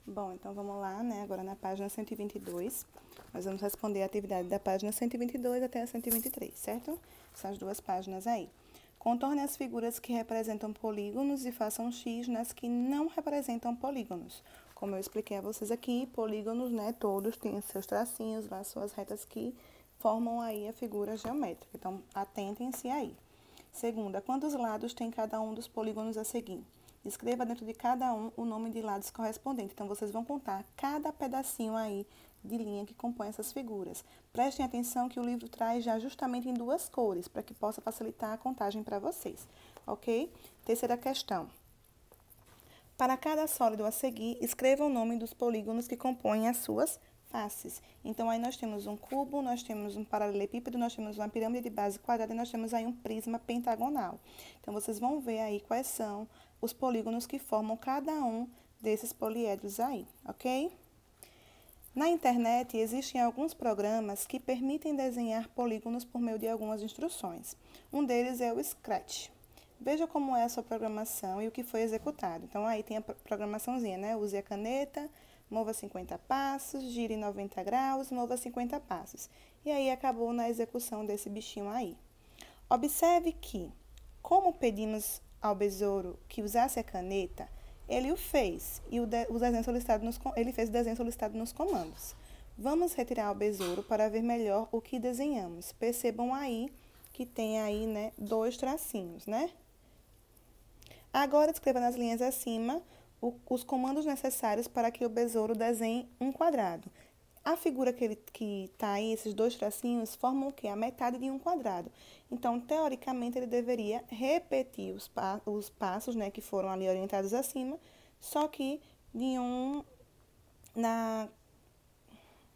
Bom, então vamos lá, né? Agora na página 122, nós vamos responder a atividade da página 122 até a 123, certo? São as duas páginas aí. Contorne as figuras que representam polígonos e faça um X nas que não representam polígonos. Como eu expliquei a vocês aqui, polígonos, né? Todos têm seus tracinhos lá, suas retas que formam aí a figura geométrica. Então, atentem-se aí. Segunda, quantos lados tem cada um dos polígonos a seguir? Escreva dentro de cada um o nome de lados correspondente. Então, vocês vão contar cada pedacinho aí de linha que compõe essas figuras. Prestem atenção que o livro traz já justamente em duas cores, para que possa facilitar a contagem para vocês, ok? Terceira questão. Para cada sólido a seguir, escreva o nome dos polígonos que compõem as suas faces. Então, aí nós temos um cubo, nós temos um paralelepípedo, nós temos uma pirâmide de base quadrada e nós temos aí um prisma pentagonal. Então, vocês vão ver aí quais são os polígonos que formam cada um desses poliedros aí, ok? Na internet, existem alguns programas que permitem desenhar polígonos por meio de algumas instruções. Um deles é o Scratch. Veja como é a sua programação e o que foi executado. Então, aí tem a programaçãozinha, né? Use a caneta, mova 50 passos, gire 90 graus, mova 50 passos. E aí, acabou na execução desse bichinho aí. Observe que, como pedimos ao besouro que usasse a caneta, ele o fez, e ele fez o desenho solicitado nos comandos. Vamos retirar o besouro para ver melhor o que desenhamos. Percebam aí que tem aí, né, dois tracinhos, né? Agora, escreva nas linhas acima os comandos necessários para que o besouro desenhe um quadrado. A figura que está aí, esses dois tracinhos, formam o quê? A metade de um quadrado. Então, teoricamente, ele deveria repetir os passos, né, que foram ali orientados acima, só que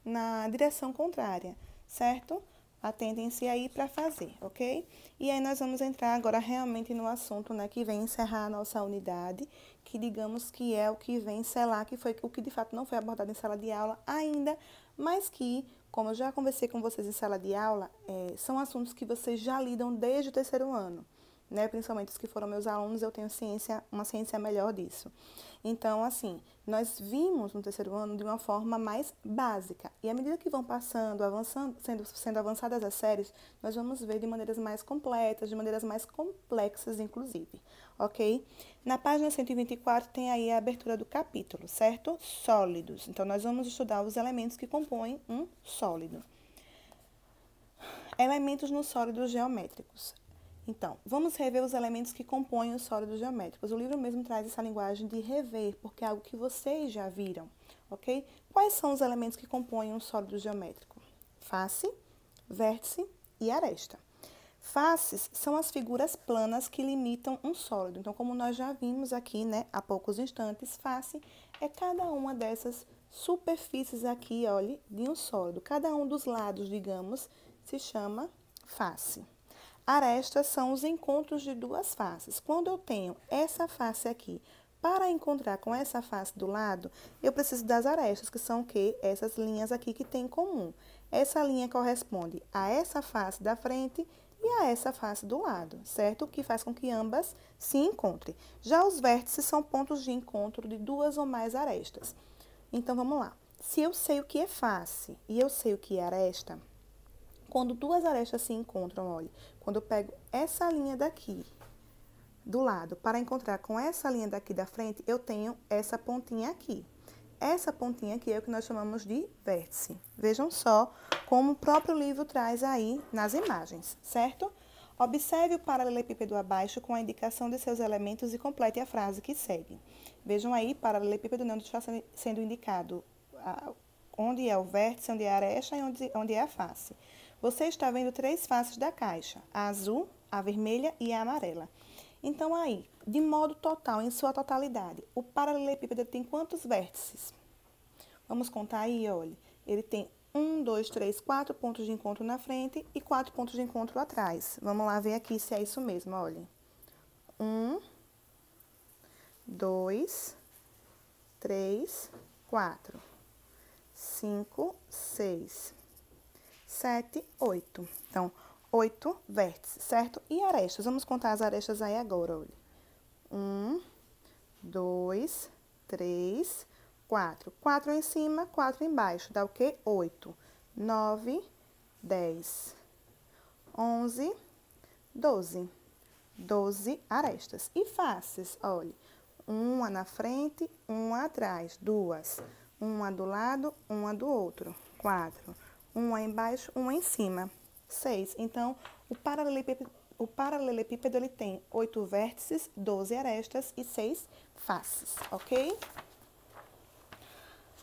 na direção contrária, certo? Atentem-se aí para fazer, ok? E aí nós vamos entrar agora realmente no assunto, né, que vem encerrar a nossa unidade, que digamos que é o que vem selar, que foi o que de fato não foi abordado em sala de aula ainda, mas que, como eu já conversei com vocês em sala de aula, são assuntos que vocês já lidam desde o terceiro ano, né? Principalmente os que foram meus alunos, eu tenho uma ciência melhor disso. Então, assim, nós vimos no terceiro ano de uma forma mais básica. E à medida que vão passando, avançando, sendo avançadas as séries, nós vamos ver de maneiras mais completas, de maneiras mais complexas, inclusive, ok? Na página 124 tem aí a abertura do capítulo, certo? Sólidos. Então, nós vamos estudar os elementos que compõem um sólido. Elementos nos sólidos geométricos. Então, vamos rever os elementos que compõem os sólidos geométricos. O livro mesmo traz essa linguagem de rever, porque é algo que vocês já viram, ok? Quais são os elementos que compõem um sólido geométrico? Face, vértice e aresta. Faces são as figuras planas que limitam um sólido. Então, como nós já vimos aqui, né, há poucos instantes, face é cada uma dessas superfícies aqui, olha, de um sólido. Cada um dos lados, digamos, se chama face. Arestas são os encontros de duas faces. Quando eu tenho essa face aqui, para encontrar com essa face do lado, eu preciso das arestas, que são o quê? Essas linhas aqui que tem em comum. Essa linha corresponde a essa face da frente e a essa face do lado, certo? O que faz com que ambas se encontrem. Já os vértices são pontos de encontro de duas ou mais arestas. Então, vamos lá. Se eu sei o que é face e eu sei o que é aresta, quando duas arestas se encontram, olha, quando eu pego essa linha daqui, do lado, para encontrar com essa linha daqui da frente, eu tenho essa pontinha aqui. Essa pontinha aqui é o que nós chamamos de vértice. Vejam só como o próprio livro traz aí nas imagens, certo? Observe o paralelepípedo abaixo com a indicação de seus elementos e complete a frase que segue. Vejam aí, paralelepípedo onde está sendo indicado onde é o vértice, onde é a aresta e onde é a face. Você está vendo três faces da caixa, a azul, a vermelha e a amarela. Então, aí, de modo total, em sua totalidade, o paralelepípedo tem quantos vértices? Vamos contar aí, olha. Ele tem 1, 2, 3, 4 pontos de encontro na frente e 4 pontos de encontro atrás. Vamos lá ver aqui se é isso mesmo, olha. 1, 2, 3, 4, 5, 6, 7, 8. Então, 8 vértices, certo? E arestas? Vamos contar as arestas aí agora, olha. 1, 2, 3, 4. 4 em cima, 4 embaixo. Dá o quê? 8. 9, 10, 11, 12. 12 arestas. E faces, olha. Uma na frente, uma atrás. 2. Uma do lado, uma do outro. 4. Uma embaixo, uma em cima. 6. Então, o paralelepípedo ele tem 8 vértices, 12 arestas e 6 faces, ok?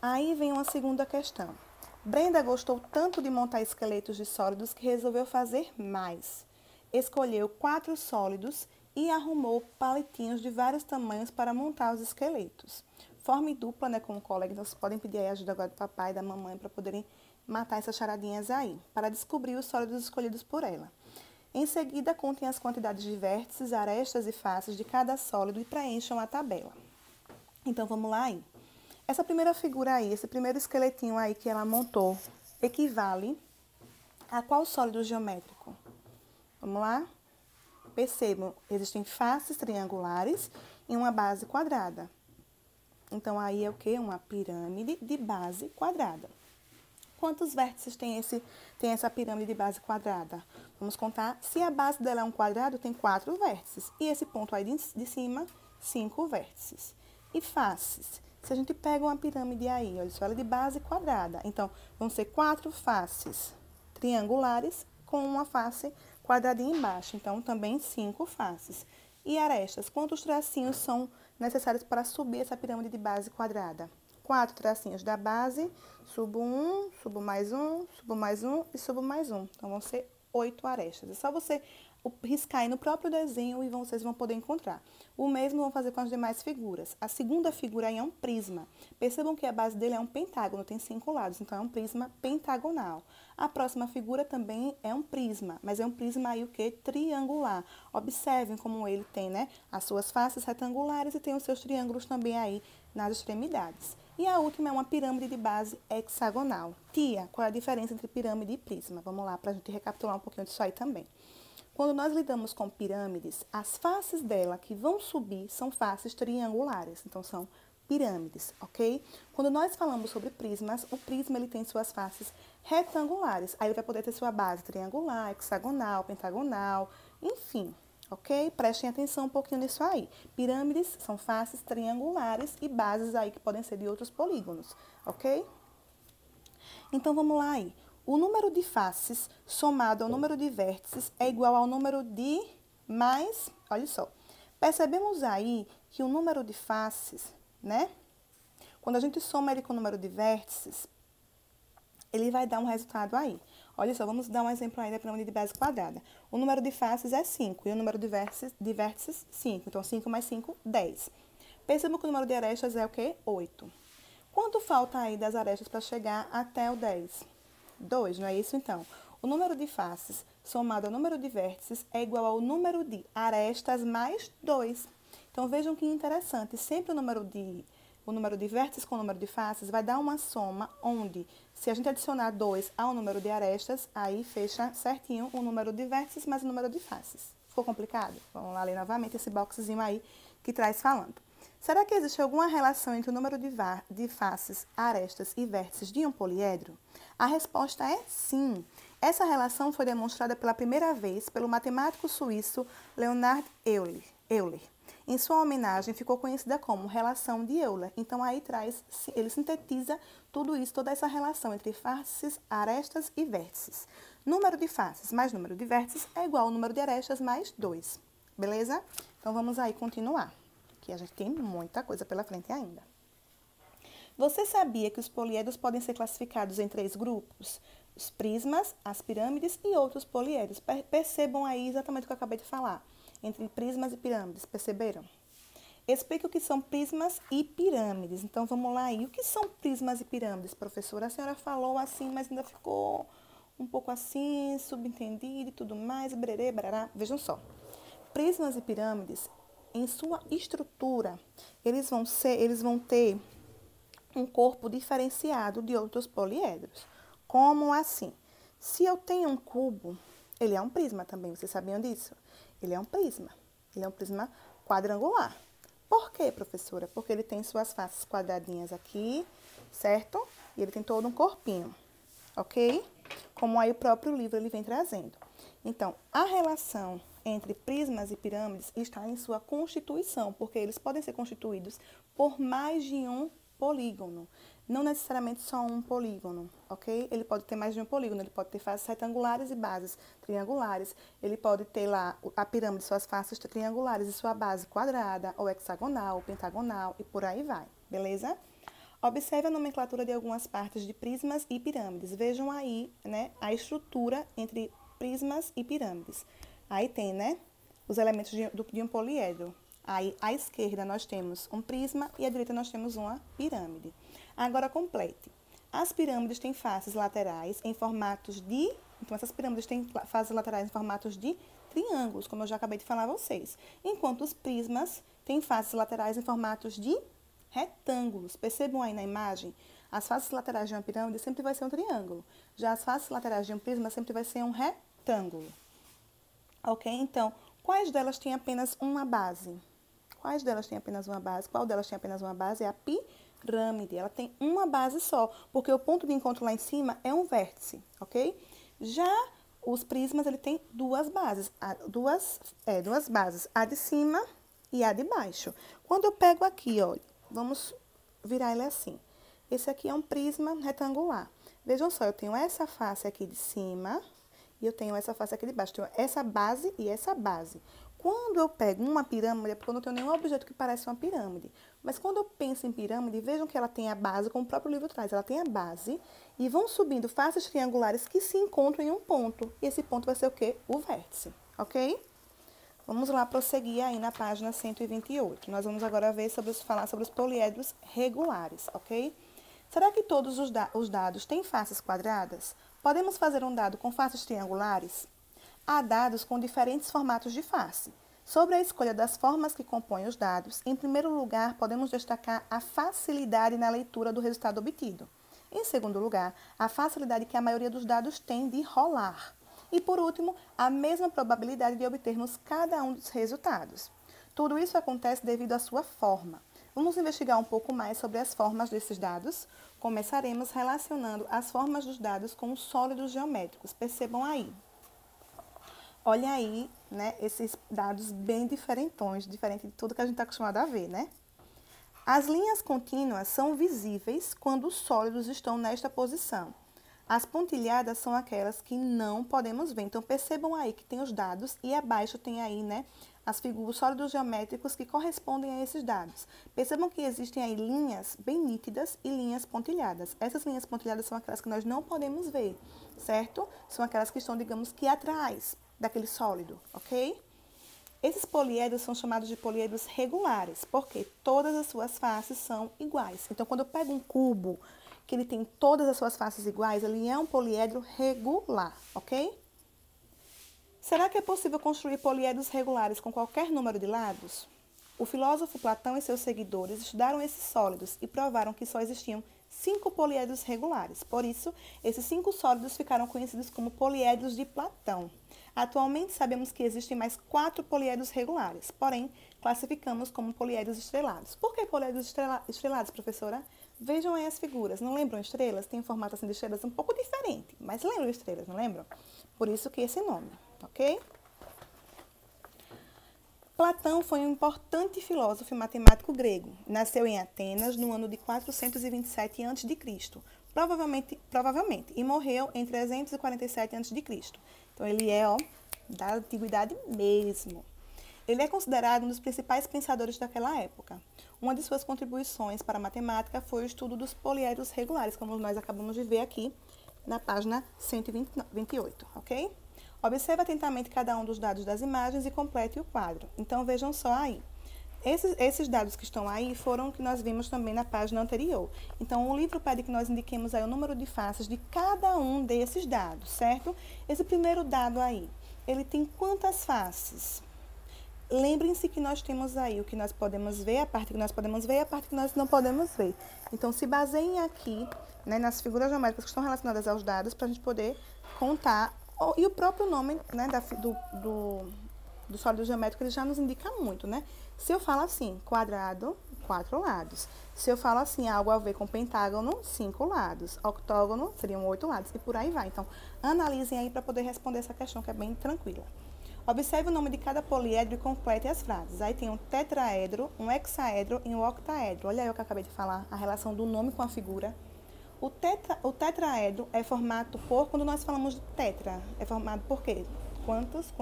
Aí vem uma segunda questão. Brenda gostou tanto de montar esqueletos de sólidos que resolveu fazer mais. Escolheu 4 sólidos e arrumou palitinhos de vários tamanhos para montar os esqueletos. Forme dupla, né, com o colega, então vocês podem pedir aí ajuda agora do papai e da mamãe para poderem matar essas charadinhas aí, para descobrir os sólidos escolhidos por ela. Em seguida, contem as quantidades de vértices, arestas e faces de cada sólido e preencham a tabela. Então, vamos lá aí. Essa primeira figura aí, esse primeiro esqueletinho aí que ela montou, equivale a qual sólido geométrico? Vamos lá? Percebam, existem faces triangulares e uma base quadrada. Então, aí é o quê? Uma pirâmide de base quadrada. Quantos vértices tem essa pirâmide de base quadrada? Vamos contar. Se a base dela é um quadrado, tem 4 vértices. E esse ponto aí de cima, 5 vértices. E faces. Se a gente pega uma pirâmide aí, olha só, ela é de base quadrada. Então, vão ser 4 faces triangulares com uma face quadradinha embaixo. Então, também 5 faces. E arestas, quantos tracinhos são necessários para subir essa pirâmide de base quadrada? 4 tracinhos da base, subo 1, subo mais 1, subo mais 1 e subo mais 1. Então, vão ser 8 arestas. É só você riscar aí no próprio desenho e vocês vão poder encontrar. O mesmo vão fazer com as demais figuras. A segunda figura aí é um prisma. Percebam que a base dele é um pentágono, tem 5 lados, então é um prisma pentagonal. A próxima figura também é um prisma, mas é um prisma aí o quê? Triangular. Observem como ele tem, né, as suas faces retangulares e tem os seus triângulos também aí nas extremidades. E a última é uma pirâmide de base hexagonal. Tia, qual é a diferença entre pirâmide e prisma? Vamos lá para a gente recapitular um pouquinho disso aí também. Quando nós lidamos com pirâmides, as faces dela que vão subir são faces triangulares, então são pirâmides, ok? Quando nós falamos sobre prismas, o prisma ele tem suas faces retangulares, aí ele vai poder ter sua base triangular, hexagonal, pentagonal, enfim, ok? Prestem atenção um pouquinho nisso aí. Pirâmides são faces triangulares e bases aí que podem ser de outros polígonos, ok? Então, vamos lá aí. O número de faces somado ao número de vértices é igual ao número de mais, olha só, percebemos aí que o número de faces, né? Quando a gente soma ele com o número de vértices, ele vai dar um resultado aí. Olha só, vamos dar um exemplo aí da pirâmide de base quadrada. O número de faces é 5 e o número de vértices 5. Então, 5 mais 5, 10. Percebam que o número de arestas é o quê? 8. Quanto falta aí das arestas para chegar até o 10? 2, não é isso então? O número de faces somado ao número de vértices é igual ao número de arestas mais 2. Então, vejam que interessante. Sempre o número de vértices com o número de faces vai dar uma soma onde, se a gente adicionar 2 ao número de arestas, aí fecha certinho o número de vértices mais o número de faces. Ficou complicado? Vamos lá ler novamente esse boxzinho aí que traz falando. Será que existe alguma relação entre o número de faces, arestas e vértices de um poliedro? A resposta é sim. Essa relação foi demonstrada pela primeira vez pelo matemático suíço Leonhard Euler. Em sua homenagem, ficou conhecida como relação de Euler. Então, aí ele sintetiza tudo isso, toda essa relação entre faces, arestas e vértices. Número de faces mais número de vértices é igual ao número de arestas mais 2. Beleza? Então, vamos aí continuar, que a gente tem muita coisa pela frente ainda. Você sabia que os poliedros podem ser classificados em 3 grupos? Os prismas, as pirâmides e outros poliedros. Percebam aí exatamente o que eu acabei de falar, entre prismas e pirâmides, perceberam? Explique o que são prismas e pirâmides. Então, vamos lá aí. O que são prismas e pirâmides, professora? A senhora falou assim, mas ainda ficou um pouco assim, subentendido e tudo mais, brerê, brará. Vejam só. Prismas e pirâmides, em sua estrutura, eles vão ter um corpo diferenciado de outros poliedros. Como assim? Se eu tenho um cubo, ele é um prisma também, vocês sabiam disso? Ele é um prisma quadrangular. Por quê, professora? Porque ele tem suas faces quadradinhas aqui, certo? E ele tem todo um corpinho, ok? Como aí o próprio livro ele vem trazendo. Então, a relação entre prismas e pirâmides está em sua constituição, porque eles podem ser constituídos por mais de um polígono. Não necessariamente só um polígono, ok? Ele pode ter mais de um polígono, ele pode ter faces retangulares e bases triangulares, ele pode ter lá a pirâmide, suas faces triangulares e sua base quadrada, ou hexagonal, ou pentagonal, e por aí vai, beleza? Observe a nomenclatura de algumas partes de prismas e pirâmides. Vejam aí, né, a estrutura entre prismas e pirâmides. Aí tem, né, os elementos de um poliedro. Aí, à esquerda, nós temos um prisma e à direita nós temos uma pirâmide. Agora, complete. As pirâmides têm faces laterais em formatos de... Então, essas pirâmides têm faces laterais em formatos de triângulos, como eu já acabei de falar a vocês. Enquanto os prismas têm faces laterais em formatos de retângulos. Percebam aí na imagem, as faces laterais de uma pirâmide sempre vai ser um triângulo. Já as faces laterais de um prisma sempre vai ser um retângulo. Ok? Então, quais delas têm apenas uma base? Quais delas têm apenas uma base? Qual delas tem apenas uma base? É a pirâmide. Ela tem uma base só, porque o ponto de encontro lá em cima é um vértice, ok? Já os prismas, ele tem duas bases, duas bases, a de cima e a de baixo. Quando eu pego aqui, olha, vamos virar ele assim. Esse aqui é um prisma retangular. Vejam só, eu tenho essa face aqui de cima e eu tenho essa face aqui de baixo. Tenho essa base e essa base. Quando eu pego uma pirâmide, é porque eu não tenho nenhum objeto que pareça uma pirâmide. Mas quando eu penso em pirâmide, vejam que ela tem a base, como o próprio livro traz, ela tem a base e vão subindo faces triangulares que se encontram em um ponto. E esse ponto vai ser o quê? O vértice, ok? Vamos lá prosseguir aí na página 128. Nós vamos agora falar sobre os poliedros regulares, ok? Será que todos os dados têm faces quadradas? Podemos fazer um dado com faces triangulares? Há dados com diferentes formatos de face. Sobre a escolha das formas que compõem os dados, em primeiro lugar, podemos destacar a facilidade na leitura do resultado obtido. Em segundo lugar, a facilidade que a maioria dos dados tem de rolar. E, por último, a mesma probabilidade de obtermos cada um dos resultados. Tudo isso acontece devido à sua forma. Vamos investigar um pouco mais sobre as formas desses dados. Começaremos relacionando as formas dos dados com os sólidos geométricos. Percebam aí. Olha aí, né, esses dados bem diferentões, diferente de tudo que a gente está acostumado a ver, né? As linhas contínuas são visíveis quando os sólidos estão nesta posição. As pontilhadas são aquelas que não podemos ver. Então, percebam aí que tem os dados e abaixo tem aí, né, os sólidos geométricos que correspondem a esses dados. Percebam que existem aí linhas bem nítidas e linhas pontilhadas. Essas linhas pontilhadas são aquelas que nós não podemos ver, certo? São aquelas que estão, digamos que atrás daquele sólido, ok? Esses poliedros são chamados de poliedros regulares, porque todas as suas faces são iguais. Então, quando eu pego um cubo que ele tem todas as suas faces iguais, ele é um poliedro regular, ok? Será que é possível construir poliedros regulares com qualquer número de lados? O filósofo Platão e seus seguidores estudaram esses sólidos e provaram que só existiam 5 poliedros regulares. Por isso, esses 5 sólidos ficaram conhecidos como poliedros de Platão. Atualmente, sabemos que existem mais 4 poliedros regulares, porém, classificamos como poliedros estrelados. Por que poliedros estrelados, professora? Vejam aí as figuras. Não lembram estrelas? Tem um formato assim de estrelas um pouco diferente, mas lembram estrelas, não lembram? Por isso que esse nome, ok? Platão foi um importante filósofo e matemático grego. Nasceu em Atenas no ano de 427 a.C., provavelmente, e morreu em 347 a.C. Então, ele é, da antiguidade mesmo. Ele é considerado um dos principais pensadores daquela época. Uma de suas contribuições para a matemática foi o estudo dos poliedros regulares, como nós acabamos de ver aqui na página 128, ok? Observe atentamente cada um dos dados das imagens e complete o quadro. Então, vejam só aí. Esses dados que estão aí foram que nós vimos também na página anterior. Então, o livro pede que nós indiquemos aí o número de faces de cada um desses dados, certo? Esse primeiro dado aí, ele tem quantas faces? Lembrem-se que nós temos aí o que nós podemos ver, a parte que nós podemos ver e a parte que nós não podemos ver. Então, se baseiem aqui, né, nas figuras geométricas que estão relacionadas aos dados para a gente poder contar. E o próprio nome, né, do sólido geométrico, ele já nos indica muito, né? Se eu falo assim, quadrado, 4 lados. Se eu falo assim, algo a ver com pentágono, 5 lados. Octógono, seriam 8 lados. E por aí vai. Então, analisem aí para poder responder essa questão, que é bem tranquila. Observe o nome de cada poliedro e complete as frases. Aí tem um tetraedro, um hexaedro e um octaedro. Olha aí o que eu acabei de falar, a relação do nome com a figura. O tetraedro é formado por, quando nós falamos de tetra, é formado por quê? Quantos?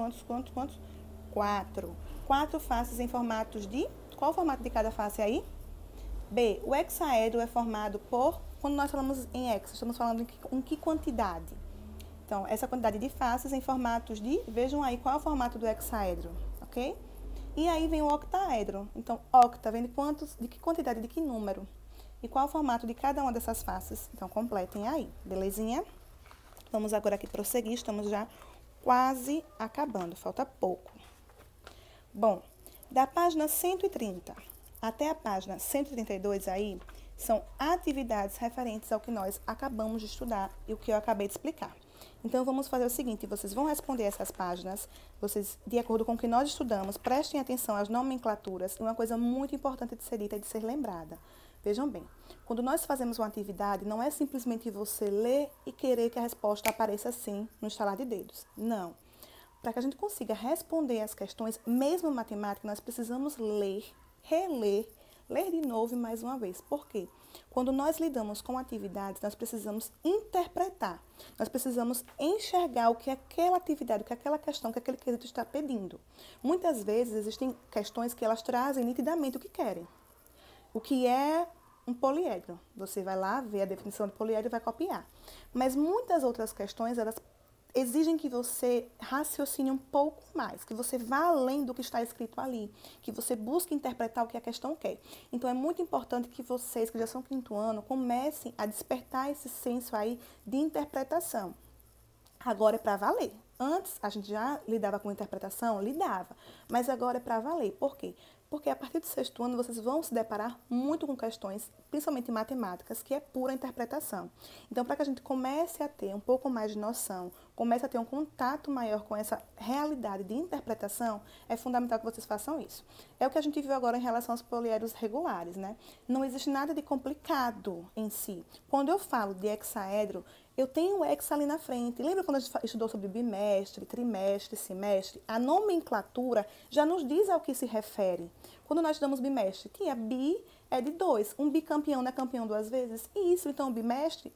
4. 4 faces em formatos de... Qual o formato de cada face aí? B. O hexaedro é formado por... Quando nós falamos em hexa, estamos falando em que quantidade? Então, essa quantidade de faces em formatos de... Vejam aí qual é o formato do hexaedro, ok? E aí vem o octaedro. Então, octa vem de quantos, de que quantidade, de que número? E qual é o formato de cada uma dessas faces? Então, completem aí, belezinha? Vamos agora aqui prosseguir, estamos já quase acabando, falta pouco. Bom, da página 130 até a página 132 aí, são atividades referentes ao que nós acabamos de estudar e o que eu acabei de explicar. Então, vamos fazer o seguinte, vocês vão responder essas páginas, vocês, de acordo com o que nós estudamos, prestem atenção às nomenclaturas, e uma coisa muito importante de ser dita e de ser lembrada. Vejam bem, quando nós fazemos uma atividade, não é simplesmente você ler e querer que a resposta apareça assim, no estalar de dedos. Não. Para que a gente consiga responder as questões, mesmo matemática, nós precisamos ler, reler, ler de novo e mais uma vez. Por quê? Quando nós lidamos com atividades, nós precisamos interpretar. Nós precisamos enxergar o que aquela atividade, o que aquela questão, o que aquele quesito está pedindo. Muitas vezes existem questões que elas trazem nitidamente o que querem. O que é um poliedro? Você vai lá, vê a definição de poliedro e vai copiar. Mas muitas outras questões, elas exigem que você raciocine um pouco mais, que você vá além do que está escrito ali, que você busque interpretar o que a questão quer. Então, é muito importante que vocês, que já são quinto ano, comecem a despertar esse senso aí de interpretação. Agora é para valer. Antes, a gente já lidava com interpretação? Lidava. Mas agora é para valer. Por quê? Porque a partir do sexto ano, vocês vão se deparar muito com questões, principalmente matemáticas, que é pura interpretação. Então, para que a gente comece a ter um pouco mais de noção, comece a ter um contato maior com essa realidade de interpretação, é fundamental que vocês façam isso. É o que a gente viu agora em relação aos poliedros regulares, né? Não existe nada de complicado em si. Quando eu falo de hexaedro, eu tenho o hexa ali na frente. Lembra quando a gente estudou sobre bimestre, trimestre, semestre? A nomenclatura já nos diz ao que se refere. Quando nós estudamos bimestre, tinha bi é de 2. Um bicampeão não é campeão 2 vezes? Isso, então, o bimestre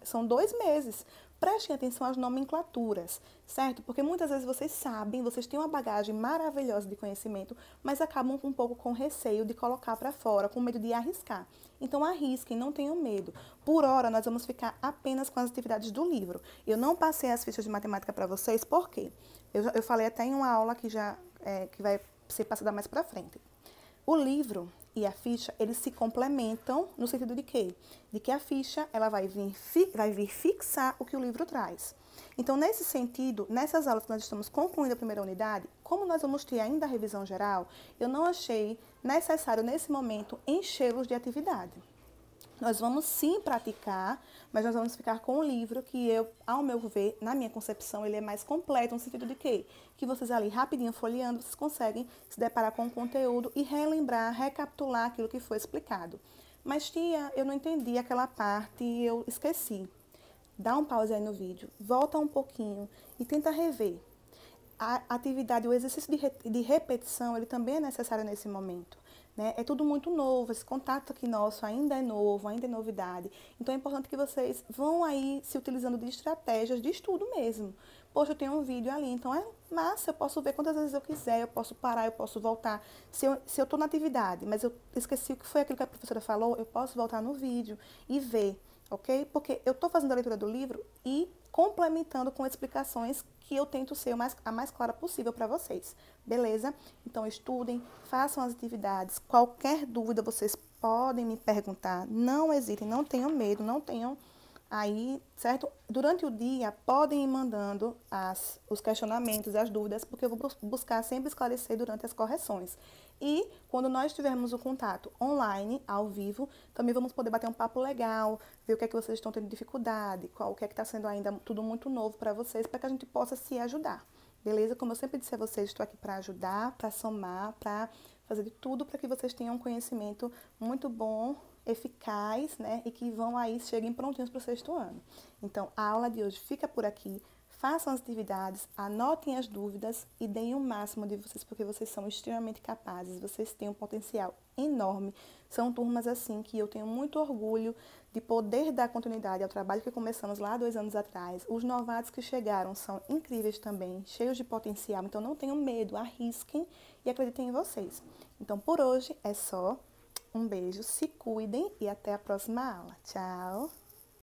são 2 meses. Prestem atenção às nomenclaturas, certo? Porque muitas vezes vocês sabem, vocês têm uma bagagem maravilhosa de conhecimento, mas acabam um pouco com receio de colocar para fora, com medo de arriscar. Então, arrisquem, não tenham medo. Por hora, nós vamos ficar apenas com as atividades do livro. Eu não passei as fichas de matemática para vocês, por quê? Eu falei até em uma aula que vai ser passada mais para frente. O livro e a ficha, eles se complementam no sentido de quê? De que a ficha, ela vai vir fixar o que o livro traz. Então, nesse sentido, nessas aulas que nós estamos concluindo a primeira unidade, como nós vamos ter ainda a revisão geral, eu não achei necessário, nesse momento, enchê-los de atividade. Nós vamos sim praticar, mas nós vamos ficar com o livro que ao meu ver, na minha concepção, ele é mais completo, no sentido de quê? Que vocês ali, rapidinho, folheando, vocês conseguem se deparar com o conteúdo e relembrar, recapitular aquilo que foi explicado. Mas, tia, eu não entendi aquela parte e eu esqueci. Dá um pause aí no vídeo, volta um pouquinho e tenta rever. A atividade, o exercício de repetição, ele também é necessário nesse momento. Né? É tudo muito novo, esse contato aqui nosso ainda é novo, ainda é novidade. Então, é importante que vocês vão aí se utilizando de estratégias de estudo mesmo. Poxa, eu tenho um vídeo ali, então é massa, eu posso ver quantas vezes eu quiser, eu posso parar, eu posso voltar. Se eu estou na atividade, mas eu esqueci o que foi aquilo que a professora falou, eu posso voltar no vídeo e ver, ok? Porque eu estou fazendo a leitura do livro e complementando com explicações que eu tento ser a mais clara possível para vocês, beleza? Então, estudem, façam as atividades, qualquer dúvida vocês podem me perguntar, não hesitem, não tenham medo, não tenham aí, certo? Durante o dia, podem ir mandando os questionamentos, as dúvidas, porque eu vou buscar sempre esclarecer durante as correções. E, quando nós tivermos o contato online, ao vivo, também vamos poder bater um papo legal, ver o que é que vocês estão tendo dificuldade, o que é que está sendo ainda tudo muito novo para vocês, para que a gente possa se ajudar. beleza? Como eu sempre disse a vocês, estou aqui para ajudar, para somar, para fazer de tudo para que vocês tenham um conhecimento muito bom, eficaz, né? E que vão aí, cheguem prontinhos para o 6º ano. Então, a aula de hoje fica por aqui. Façam as atividades, anotem as dúvidas e deem o máximo de vocês, porque vocês são extremamente capazes, vocês têm um potencial enorme. São turmas assim que eu tenho muito orgulho de poder dar continuidade ao trabalho que começamos lá 2 anos atrás. Os novatos que chegaram são incríveis também, cheios de potencial, então não tenham medo, arrisquem e acreditem em vocês. Então, por hoje é só. Um beijo, se cuidem e até a próxima aula. Tchau!